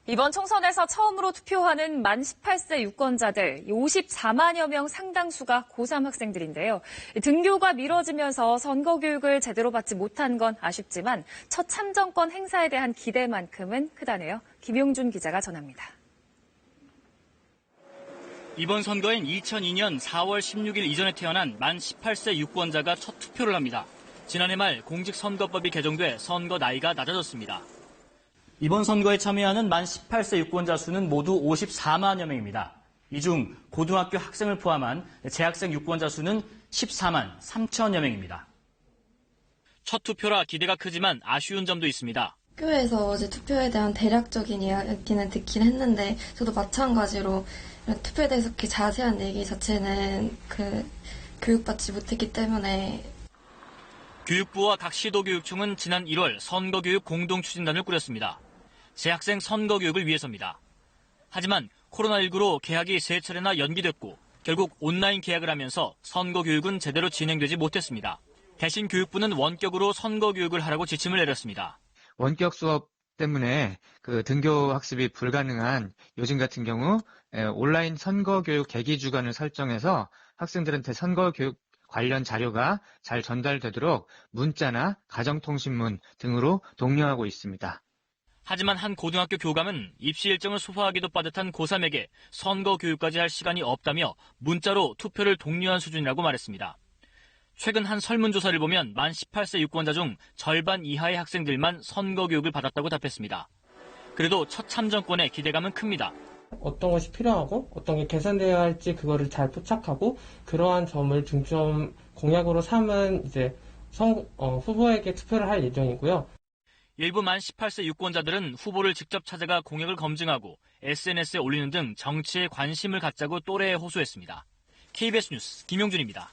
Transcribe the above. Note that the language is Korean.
이번 총선에서 처음으로 투표하는 만 18세 유권자들 54만여 명 상당수가 고3 학생들인데요. 등교가 미뤄지면서 선거교육을 제대로 받지 못한 건 아쉽지만 첫 참정권 행사에 대한 기대만큼은 크다네요. 김용준 기자가 전합니다. 이번 선거엔 2002년 4월 16일 이전에 태어난 만 18세 유권자가 첫 투표를 합니다. 지난해 말 공직선거법이 개정돼 선거 나이가 낮아졌습니다. 이번 선거에 참여하는 만 18세 유권자 수는 모두 54만여 명입니다. 이 중 고등학교 학생을 포함한 재학생 유권자 수는 14만 3천여 명입니다. 첫 투표라 기대가 크지만 아쉬운 점도 있습니다. 학교에서 어제 투표에 대한 대략적인 이야기는 듣긴 했는데 저도 마찬가지로 투표에 대해서 그렇게 자세한 얘기 자체는 교육받지 못했기 때문에. 교육부와 각 시도교육청은 지난 1월 선거교육 공동추진단을 꾸렸습니다. 재학생 선거교육을 위해서입니다. 하지만 코로나19로 개학이 3차례나 연기됐고 결국 온라인 개학을 하면서 선거교육은 제대로 진행되지 못했습니다. 대신 교육부는 원격으로 선거교육을 하라고 지침을 내렸습니다. 원격 수업 때문에 등교 학습이 불가능한 요즘 같은 경우 온라인 선거교육 대기주간을 설정해서 학생들한테 선거교육 관련 자료가 잘 전달되도록 문자나 가정통신문 등으로 독려하고 있습니다. 하지만 한 고등학교 교감은 입시 일정을 소화하기도 빠듯한 고3에게 선거 교육까지 할 시간이 없다며 문자로 투표를 독려한 수준이라고 말했습니다. 최근 한 설문조사를 보면 만 18세 유권자 중 절반 이하의 학생들만 선거 교육을 받았다고 답했습니다. 그래도 첫 참정권에 기대감은 큽니다. 어떤 것이 필요하고 어떤 게 개선되어야 할지 그거를 잘 포착하고 그러한 점을 중점 공약으로 삼은 후보에게 투표를 할 예정이고요. 일부 만 18세 유권자들은 후보를 직접 찾아가 공약을 검증하고 SNS에 올리는 등 정치에 관심을 갖자고 또래에 호소했습니다. KBS 뉴스 김용준입니다.